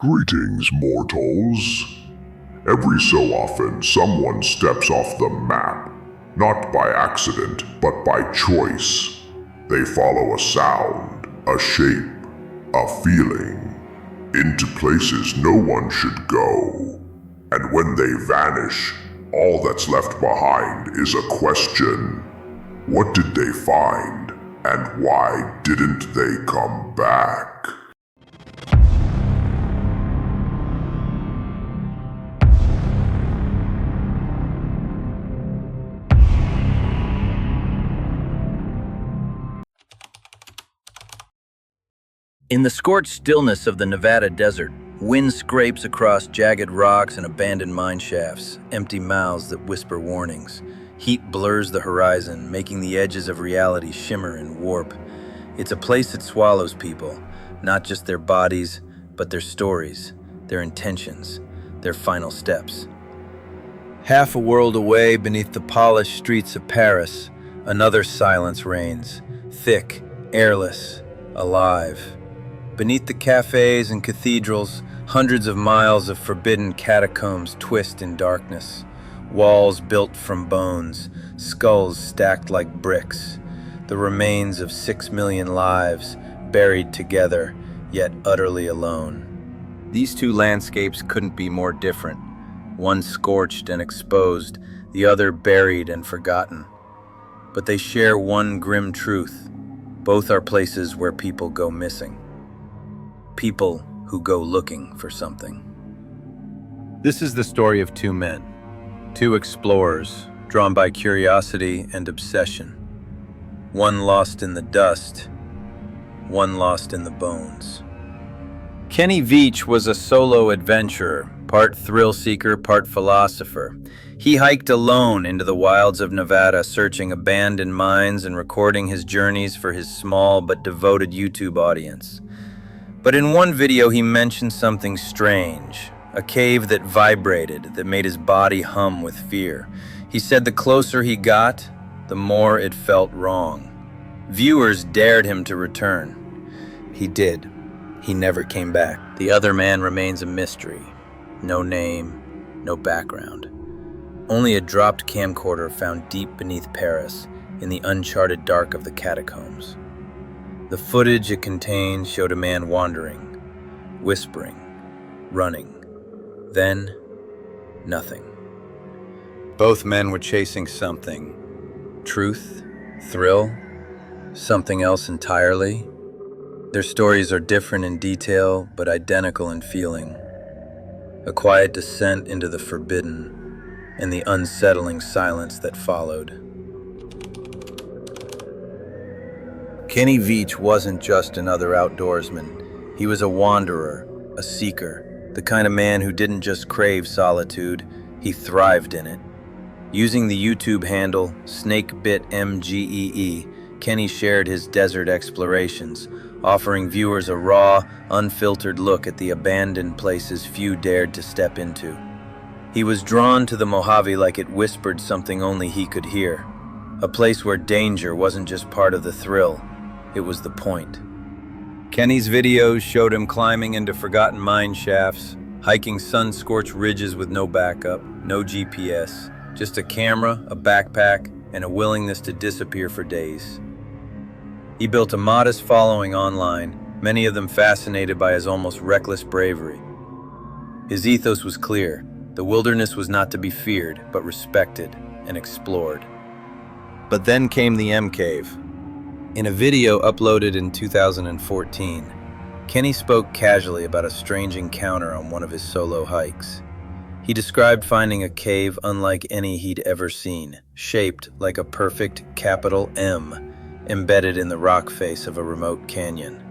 Greetings, mortals. Every so often, someone steps off the map, not by accident, but by choice. They follow a sound, a shape, a feeling, into places no one should go. And when they vanish, all that's left behind is a question. What did they find, and why didn't they come back? In the scorched stillness of the Nevada desert, wind scrapes across jagged rocks and abandoned mine shafts, empty mouths that whisper warnings. Heat blurs the horizon, making the edges of reality shimmer and warp. It's a place that swallows people, not just their bodies, but their stories, their intentions, their final steps. Half a world away, beneath the polished streets of Paris, another silence reigns, thick, airless, alive. Beneath the cafes and cathedrals, hundreds of miles of forbidden catacombs twist in darkness. Walls built from bones, skulls stacked like bricks. The remains of 6 million lives, buried together, yet utterly alone. These two landscapes couldn't be more different. One scorched and exposed, the other buried and forgotten. But they share one grim truth. Both are places where people go missing. People who go looking for something. This is the story of two men, two explorers, drawn by curiosity and obsession. One lost in the dust, one lost in the bones. Kenny Veach was a solo adventurer, part thrill seeker, part philosopher. He hiked alone into the wilds of Nevada, searching abandoned mines and recording his journeys for his small but devoted YouTube audience. But in one video, he mentioned something strange, a cave that vibrated, that made his body hum with fear. He said the closer he got, the more it felt wrong. Viewers dared him to return. He did. He never came back. The other man remains a mystery. No name, no background. Only a dropped camcorder found deep beneath Paris, in the uncharted dark of the catacombs. The footage it contained showed a man wandering, whispering, running. Then, nothing. Both men were chasing something. Truth, thrill, something else entirely. Their stories are different in detail, but identical in feeling. A quiet descent into the forbidden, and the unsettling silence that followed. Kenny Veach wasn't just another outdoorsman. He was a wanderer, a seeker, the kind of man who didn't just crave solitude, he thrived in it. Using the YouTube handle SnakeBitMGEE, Kenny shared his desert explorations, offering viewers a raw, unfiltered look at the abandoned places few dared to step into. He was drawn to the Mojave like it whispered something only he could hear, a place where danger wasn't just part of the thrill, it was the point. Kenny's videos showed him climbing into forgotten mine shafts, hiking sun-scorched ridges with no backup, no GPS, just a camera, a backpack, and a willingness to disappear for days. He built a modest following online, many of them fascinated by his almost reckless bravery. His ethos was clear. The wilderness was not to be feared, but respected and explored. But then came the M Cave. In a video uploaded in 2014, Kenny spoke casually about a strange encounter on one of his solo hikes. He described finding a cave unlike any he'd ever seen, shaped like a perfect capital M, embedded in the rock face of a remote canyon.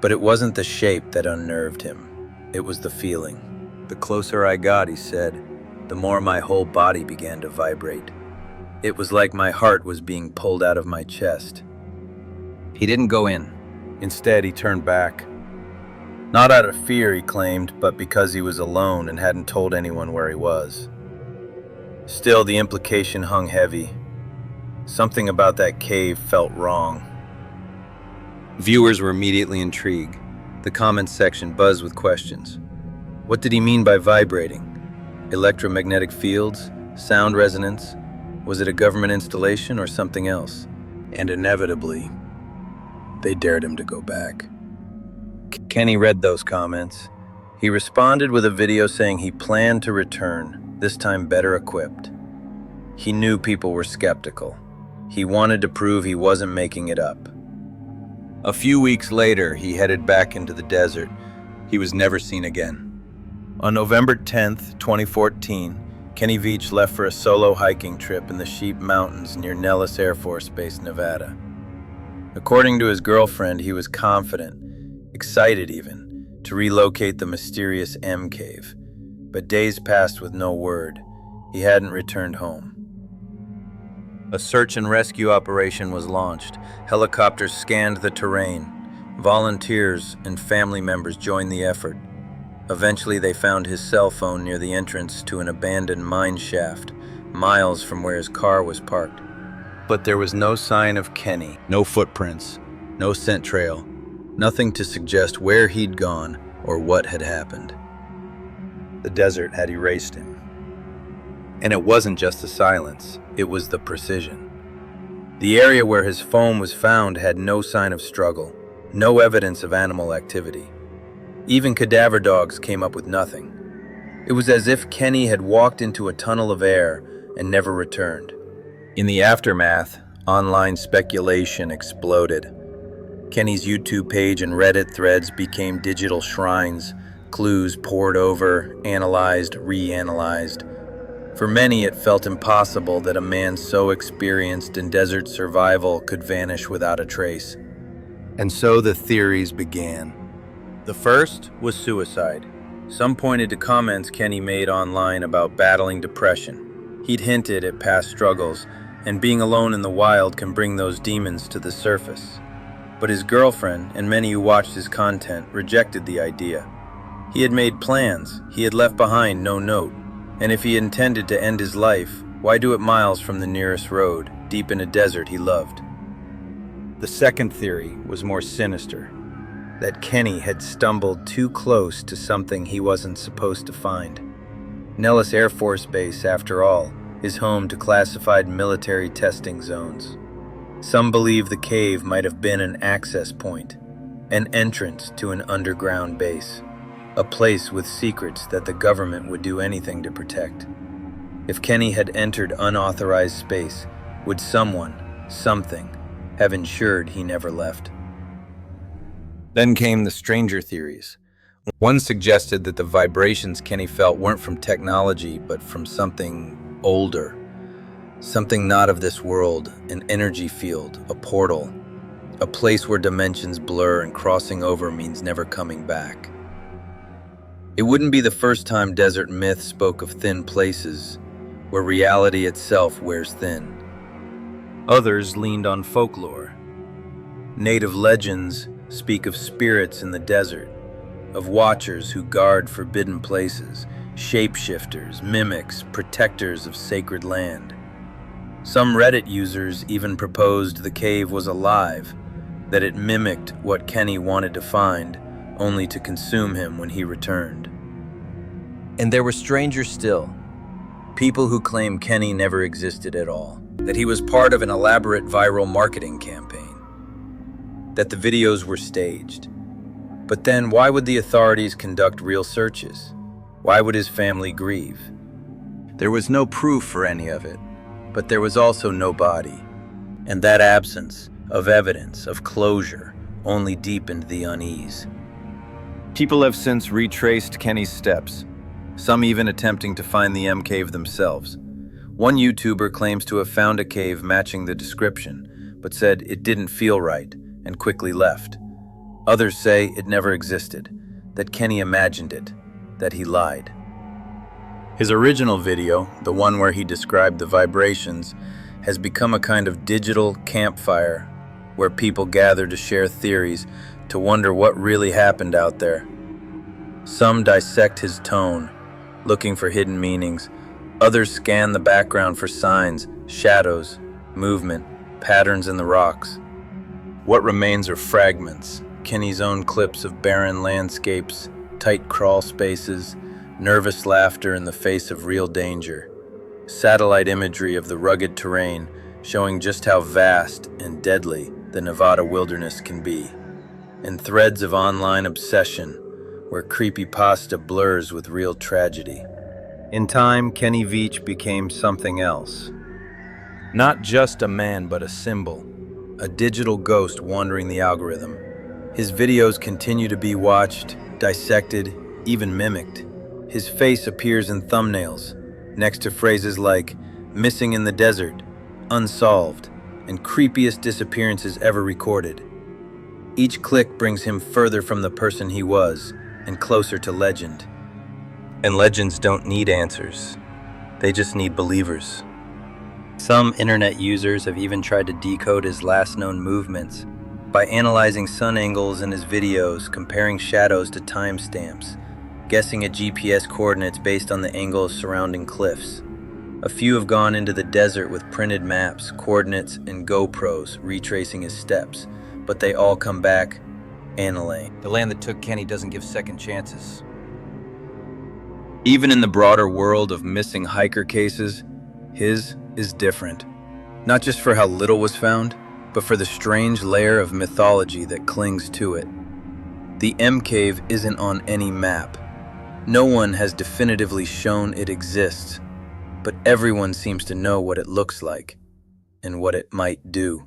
But it wasn't the shape that unnerved him. It was the feeling. The closer I got, he said, the more my whole body began to vibrate. It was like my heart was being pulled out of my chest. He didn't go in. Instead, he turned back. Not out of fear, he claimed, but because he was alone and hadn't told anyone where he was. Still, the implication hung heavy. Something about that cave felt wrong. Viewers were immediately intrigued. The comments section buzzed with questions. What did he mean by vibrating? Electromagnetic fields? Sound resonance? Was it a government installation or something else? And inevitably, they dared him to go back. Kenny read those comments. He responded with a video saying he planned to return, this time better equipped. He knew people were skeptical. He wanted to prove he wasn't making it up. A few weeks later, he headed back into the desert. He was never seen again. On November 10th, 2014, Kenny Veach left for a solo hiking trip in the Sheep Mountains near Nellis Air Force Base, Nevada. According to his girlfriend, he was confident, excited even, to relocate the mysterious M Cave. But days passed with no word. He hadn't returned home. A search and rescue operation was launched. Helicopters scanned the terrain. Volunteers and family members joined the effort. Eventually, they found his cell phone near the entrance to an abandoned mine shaft, miles from where his car was parked. But there was no sign of Kenny, no footprints, no scent trail, nothing to suggest where he'd gone or what had happened. The desert had erased him. And it wasn't just the silence, it was the precision. The area where his phone was found had no sign of struggle, no evidence of animal activity. Even cadaver dogs came up with nothing. It was as if Kenny had walked into a tunnel of air and never returned. In the aftermath, online speculation exploded. Kenny's YouTube page and Reddit threads became digital shrines, clues pored over, analyzed, reanalyzed. For many, it felt impossible that a man so experienced in desert survival could vanish without a trace. And so the theories began. The first was suicide. Some pointed to comments Kenny made online about battling depression. He'd hinted at past struggles, and being alone in the wild can bring those demons to the surface. But his girlfriend, and many who watched his content, rejected the idea. He had made plans, he had left behind no note, and if he intended to end his life, why do it miles from the nearest road, deep in a desert he loved? The second theory was more sinister. That Kenny had stumbled too close to something he wasn't supposed to find. Nellis Air Force Base, after all, is home to classified military testing zones. Some believe the cave might have been an access point, an entrance to an underground base, a place with secrets that the government would do anything to protect. If Kenny had entered unauthorized space, would someone, something, have ensured he never left? Then came the stranger theories. One suggested that the vibrations Kenny felt weren't from technology, but from something older. Something not of this world, an energy field, a portal. A place where dimensions blur and crossing over means never coming back. It wouldn't be the first time desert myth spoke of thin places, where reality itself wears thin. Others leaned on folklore. Native legends speak of spirits in the desert, of watchers who guard forbidden places, shapeshifters, mimics, protectors of sacred land. Some Reddit users even proposed the cave was alive, that it mimicked what Kenny wanted to find, only to consume him when he returned. And there were strangers still, people who claim Kenny never existed at all, that he was part of an elaborate viral marketing campaign, that the videos were staged. But then why would the authorities conduct real searches? Why would his family grieve? There was no proof for any of it, but there was also no body. And that absence of evidence, of closure, only deepened the unease. People have since retraced Kenny's steps, some even attempting to find the M Cave themselves. One YouTuber claims to have found a cave matching the description, but said it didn't feel right and quickly left. Others say it never existed, that Kenny imagined it, that he lied. His original video, the one where he described the vibrations, has become a kind of digital campfire where people gather to share theories, to wonder what really happened out there. Some dissect his tone, looking for hidden meanings. Others scan the background for signs, shadows, movement, patterns in the rocks. What remains are fragments, Kenny's own clips of barren landscapes, tight crawl spaces, nervous laughter in the face of real danger, satellite imagery of the rugged terrain showing just how vast and deadly the Nevada wilderness can be, and threads of online obsession where creepypasta blurs with real tragedy. In time, Kenny Veach became something else. Not just a man, but a symbol, a digital ghost wandering the algorithm. His videos continue to be watched, dissected, even mimicked. His face appears in thumbnails, next to phrases like "missing in the desert," "unsolved," and "creepiest disappearances ever recorded." Each click brings him further from the person he was and closer to legend. And legends don't need answers. They just need believers. Some internet users have even tried to decode his last known movements by analyzing sun angles in his videos, comparing shadows to timestamps, guessing at GPS coordinates based on the angles surrounding cliffs. A few have gone into the desert with printed maps, coordinates, and GoPros retracing his steps, but they all come back aniline. The land that took Kenny doesn't give second chances. Even in the broader world of missing hiker cases, his is different. Not just for how little was found, but for the strange layer of mythology that clings to it. The M Cave isn't on any map. No one has definitively shown it exists, but everyone seems to know what it looks like and what it might do.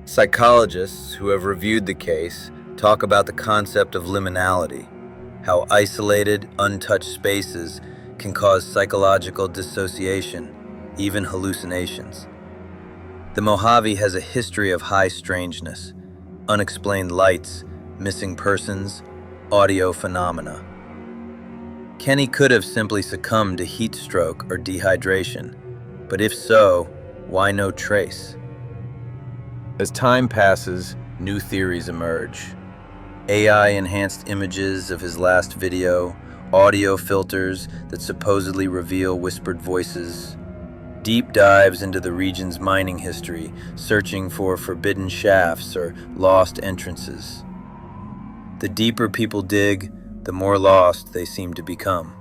Psychologists who have reviewed the case talk about the concept of liminality, how isolated, untouched spaces can cause psychological dissociation, even hallucinations. The Mojave has a history of high strangeness, unexplained lights, missing persons, audio phenomena. Kenny could have simply succumbed to heat stroke or dehydration, but if so, why no trace? As time passes, new theories emerge. AI-enhanced images of his last video, audio filters that supposedly reveal whispered voices, deep dives into the region's mining history, searching for forbidden shafts or lost entrances. The deeper people dig, the more lost they seem to become.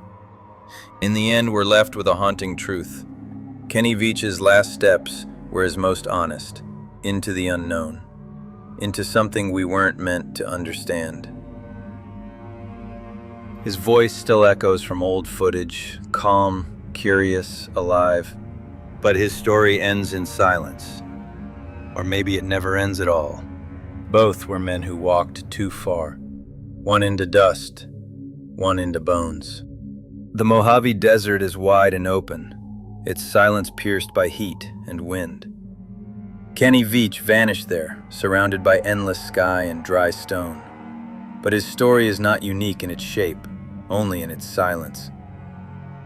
In the end, we're left with a haunting truth. Kenny Veach's last steps were his most honest, into the unknown, into something we weren't meant to understand. His voice still echoes from old footage, calm, curious, alive. But his story ends in silence. Or maybe it never ends at all. Both were men who walked too far. One into dust, one into bones. The Mojave Desert is wide and open, its silence pierced by heat and wind. Kenny Veach vanished there, surrounded by endless sky and dry stone. But his story is not unique in its shape, only in its silence.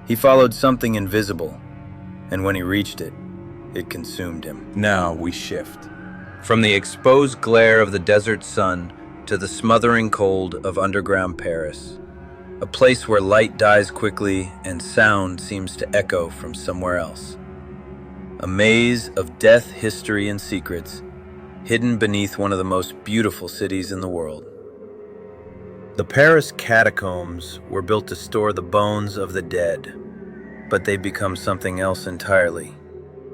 He followed something invisible, and when he reached it, it consumed him. Now we shift. From the exposed glare of the desert sun to the smothering cold of underground Paris, a place where light dies quickly and sound seems to echo from somewhere else. A maze of death, history, and secrets, hidden beneath one of the most beautiful cities in the world. The Paris Catacombs were built to store the bones of the dead, but they become something else entirely.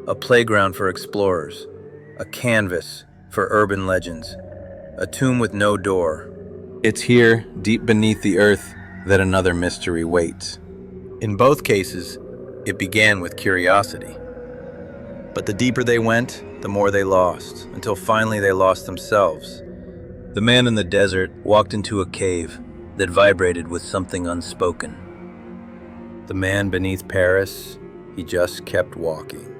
A playground for explorers, a canvas for urban legends, a tomb with no door. It's here, deep beneath the earth, that another mystery waits. In both cases, it began with curiosity. But the deeper they went, the more they lost, until finally they lost themselves. The man in the desert walked into a cave that vibrated with something unspoken. The man beneath Paris, he just kept walking,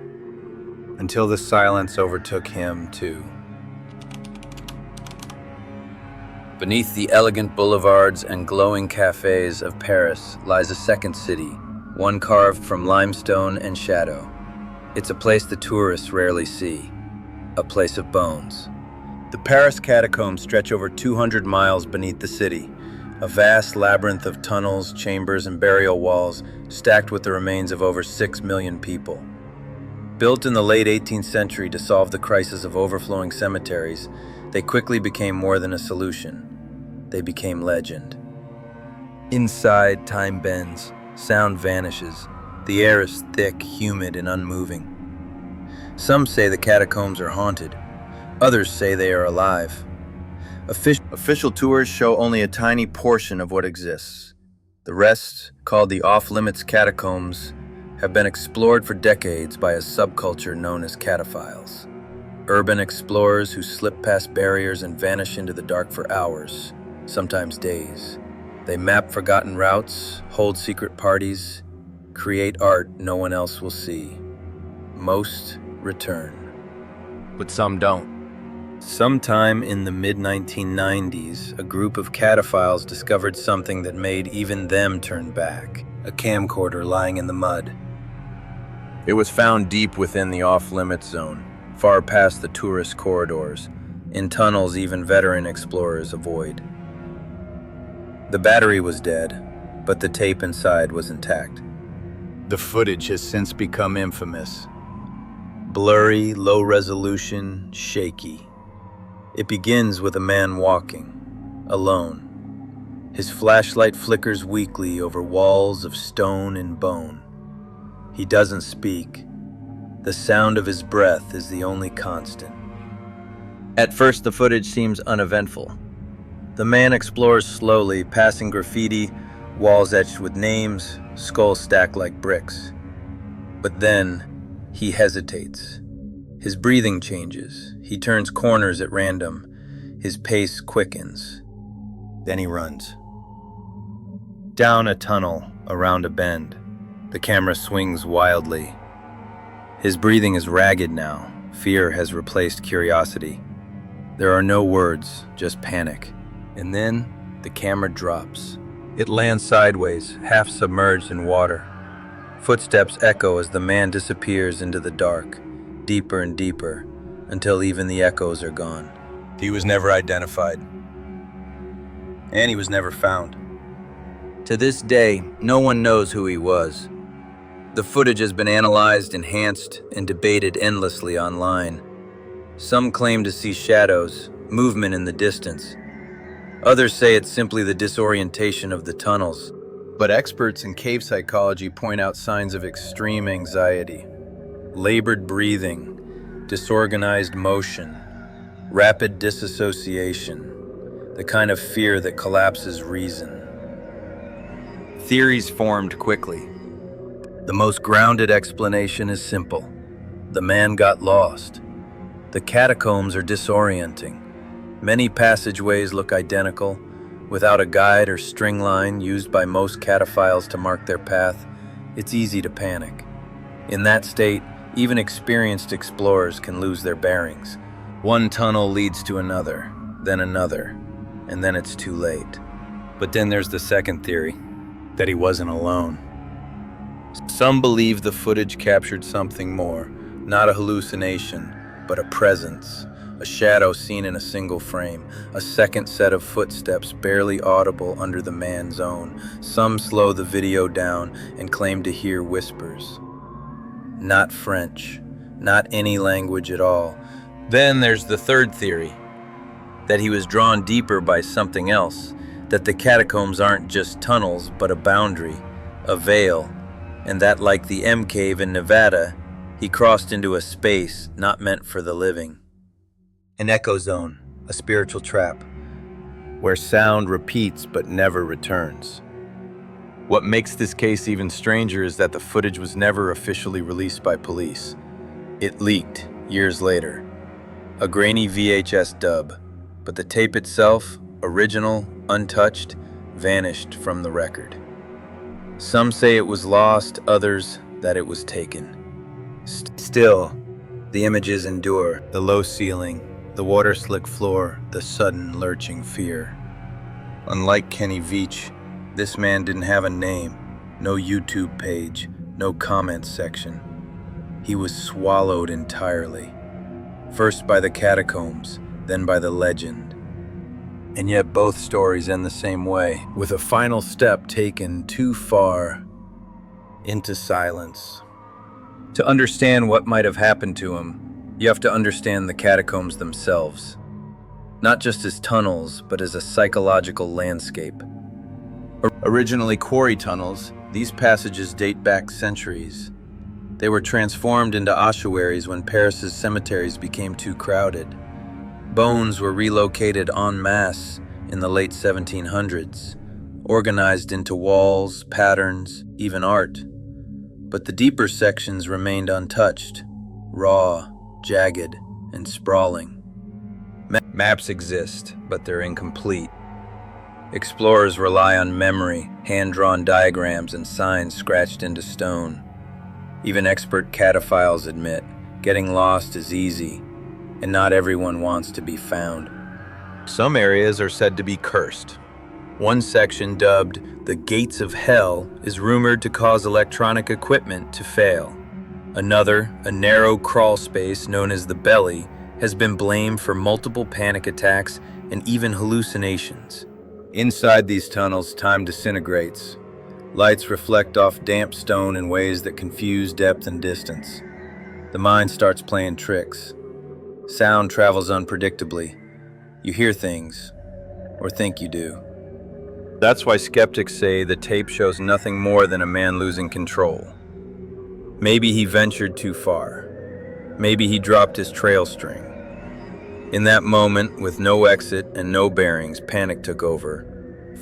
until the silence overtook him too. Beneath the elegant boulevards and glowing cafes of Paris lies a second city, one carved from limestone and shadow. It's a place the tourists rarely see, a place of bones. The Paris Catacombs stretch over 200 miles beneath the city, a vast labyrinth of tunnels, chambers, and burial walls stacked with the remains of over 6 million people. Built in the late 18th century to solve the crisis of overflowing cemeteries, they quickly became more than a solution. They became legend. Inside, time bends, sound vanishes. The air is thick, humid, and unmoving. Some say the catacombs are haunted. Others say they are alive. Official tours show only a tiny portion of what exists. The rest, called the off-limits catacombs, have been explored for decades by a subculture known as cataphiles. Urban explorers who slip past barriers and vanish into the dark for hours, sometimes days. They map forgotten routes, hold secret parties, create art no one else will see. Most return, but some don't. Sometime in the mid-1990s, a group of cataphiles discovered something that made even them turn back, a camcorder lying in the mud. It was found deep within the off-limits zone, far past the tourist corridors, in tunnels even veteran explorers avoid. The battery was dead, but the tape inside was intact. The footage has since become infamous. Blurry, low resolution, shaky. It begins with a man walking, alone. His flashlight flickers weakly over walls of stone and bone. He doesn't speak. The sound of his breath is the only constant. At first, the footage seems uneventful. The man explores slowly, passing graffiti, walls etched with names, skulls stacked like bricks. But then, he hesitates. His breathing changes. He turns corners at random. His pace quickens. Then he runs. Down a tunnel, around a bend. The camera swings wildly. His breathing is ragged now. Fear has replaced curiosity. There are no words, just panic. And then, the camera drops. It lands sideways, half submerged in water. Footsteps echo as the man disappears into the dark, deeper and deeper, until even the echoes are gone. He was never identified. And he was never found. To this day, no one knows who he was. The footage has been analyzed, enhanced, and debated endlessly online. Some claim to see shadows, movement in the distance. Others say it's simply the disorientation of the tunnels. But experts in cave psychology point out signs of extreme anxiety. Labored breathing, disorganized motion, rapid disassociation, the kind of fear that collapses reason. Theories formed quickly. The most grounded explanation is simple. The man got lost. The catacombs are disorienting. Many passageways look identical, without a guide or string line used by most cataphiles to mark their path. It's easy to panic. In that state, even experienced explorers can lose their bearings. One tunnel leads to another, and then it's too late. But then there's the second theory, that he wasn't alone. Some believe the footage captured something more, not a hallucination, but a presence, a shadow seen in a single frame, a second set of footsteps barely audible under the man's own. Some slow the video down and claim to hear whispers. Not French, not any language at all. Then there's the third theory, that he was drawn deeper by something else, that the catacombs aren't just tunnels, but a boundary, a veil, and that, like the M Cave in Nevada, he crossed into a space not meant for the living. An echo zone, a spiritual trap, where sound repeats but never returns. What makes this case even stranger is that the footage was never officially released by police. It leaked years later. A grainy VHS dub, but the tape itself, original, untouched, vanished from the record. Some say it was lost, others that it was taken. Still, the images endure. The low ceiling, the water-slick floor, the sudden lurching fear. Unlike Kenny Veach, this man didn't have a name, no YouTube page, no comments section. He was swallowed entirely. First by the catacombs, then by the legend. And yet both stories end the same way, with a final step taken too far into silence. To understand what might have happened to him, you have to understand the catacombs themselves. Not just as tunnels, but as a psychological landscape. Originally quarry tunnels, these passages date back centuries. They were transformed into ossuaries when Paris's cemeteries became too crowded. Bones were relocated en masse in the late 1700s, organized into walls, patterns, even art. But the deeper sections remained untouched, raw, jagged, and sprawling. Maps exist, but they're incomplete. Explorers rely on memory, hand-drawn diagrams, and signs scratched into stone. Even expert cataphiles admit getting lost is easy, and not everyone wants to be found. Some areas are said to be cursed. One section, dubbed the Gates of Hell, is rumored to cause electronic equipment to fail. Another, a narrow crawl space known as the Belly, has been blamed for multiple panic attacks and even hallucinations. Inside these tunnels, time disintegrates. Lights reflect off damp stone in ways that confuse depth and distance. The mind starts playing tricks. Sound travels unpredictably. You hear things, or think you do. That's why skeptics say the tape shows nothing more than a man losing control. Maybe he ventured too far. Maybe he dropped his trail string. In that moment, with no exit and no bearings, panic took over.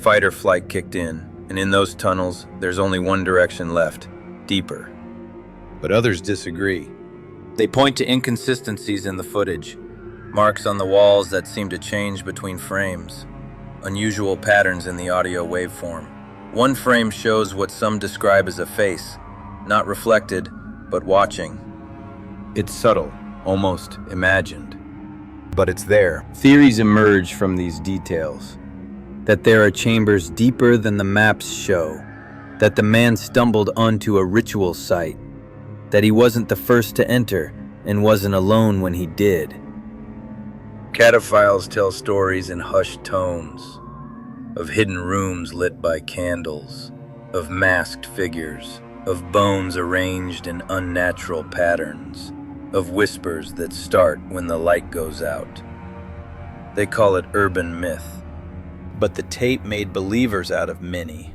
Fight or flight kicked in, and in those tunnels, there's only one direction left: deeper. But others disagree. They point to inconsistencies in the footage, marks on the walls that seem to change between frames, unusual patterns in the audio waveform. One frame shows what some describe as a face, not reflected, but watching. It's subtle, almost imagined. But it's there. Theories emerge from these details. That there are chambers deeper than the maps show. That the man stumbled onto a ritual site. That he wasn't the first to enter and wasn't alone when he did. Cataphiles tell stories in hushed tones. Of hidden rooms lit by candles. Of masked figures. Of bones arranged in unnatural patterns. Of whispers that start when the light goes out. They call it urban myth, but the tape made believers out of many.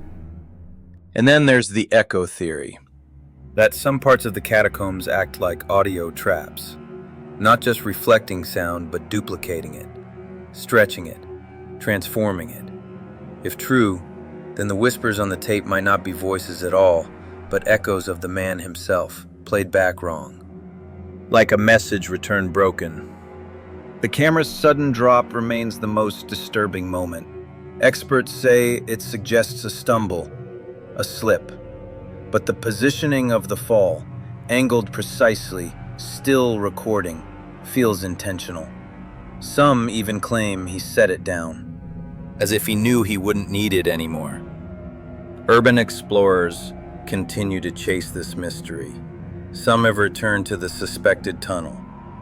And then there's the echo theory, that some parts of the catacombs act like audio traps, not just reflecting sound, but duplicating it, stretching it, transforming it. If true, then the whispers on the tape might not be voices at all, but echoes of the man himself, played back wrong. Like a message returned broken. The camera's sudden drop remains the most disturbing moment. Experts say it suggests a stumble, a slip. But the positioning of the fall, angled precisely, still recording, feels intentional. Some even claim he set it down, as if he knew he wouldn't need it anymore. Urban explorers continue to chase this mystery. Some have returned to the suspected tunnel.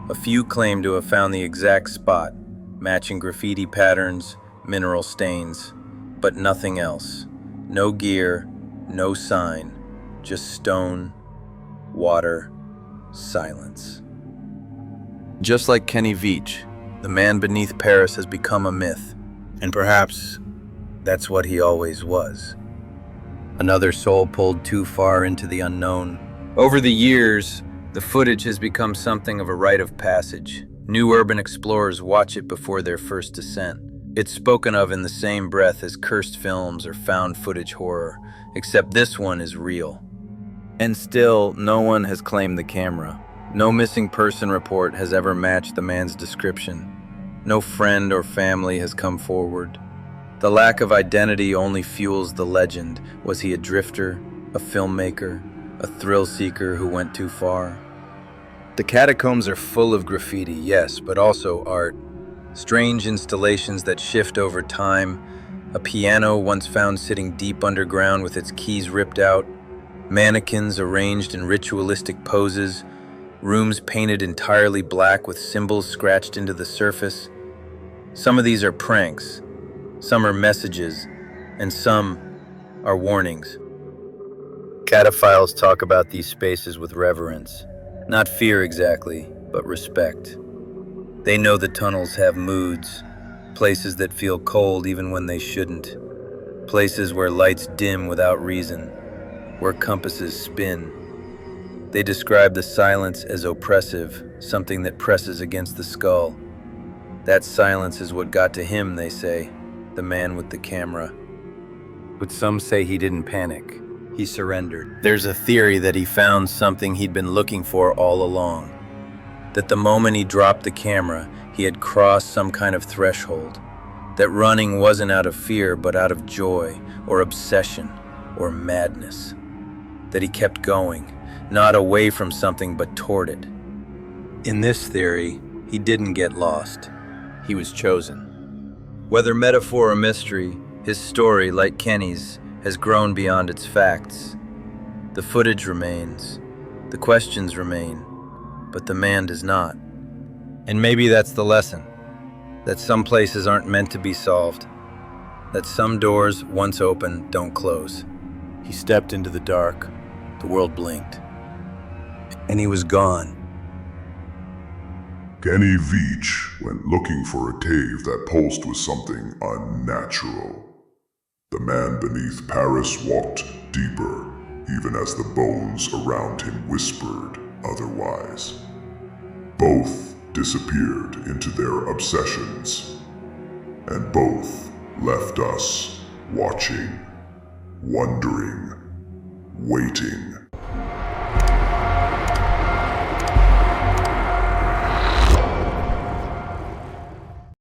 A few claim to have found the exact spot, matching graffiti patterns, mineral stains, but nothing else. No gear, no sign, just stone, water, silence. Just like Kenny Veach, the man beneath Paris has become a myth, and perhaps that's what he always was. Another soul pulled too far into the unknown. Over the years, the footage has become something of a rite of passage. New urban explorers watch it before their first descent. It's spoken of in the same breath as cursed films or found footage horror, except this one is real. And still, no one has claimed the camera. No missing person report has ever matched the man's description. No friend or family has come forward. The lack of identity only fuels the legend. Was he a drifter, a filmmaker, a thrill seeker who went too far? The catacombs are full of graffiti, yes, but also art. Strange installations that shift over time. A piano once found sitting deep underground with its keys ripped out. Mannequins arranged in ritualistic poses. Rooms painted entirely black with symbols scratched into the surface. Some of these are pranks. Some are messages. And some are warnings. Cataphiles talk about these spaces with reverence. Not fear exactly, but respect. They know the tunnels have moods, places that feel cold even when they shouldn't. Places where lights dim without reason, where compasses spin. They describe the silence as oppressive, something that presses against the skull. That silence is what got to him, they say, the man with the camera. But some say he didn't panic. He surrendered. There's a theory that he found something he'd been looking for all along. That the moment he dropped the camera, he had crossed some kind of threshold. That running wasn't out of fear, but out of joy, or obsession, or madness. That he kept going, not away from something, but toward it. In this theory, he didn't get lost. He was chosen. Whether metaphor or mystery, his story, like Kenny's, has grown beyond its facts. The footage remains, the questions remain, but the man does not. And maybe that's the lesson, that some places aren't meant to be solved, that some doors, once open, don't close. He stepped into the dark, the world blinked, and he was gone. Kenny Veach went looking for a cave that pulsed with something unnatural. The man beneath Paris walked deeper, even as the bones around him whispered otherwise. Both disappeared into their obsessions, and both left us watching, wondering, waiting.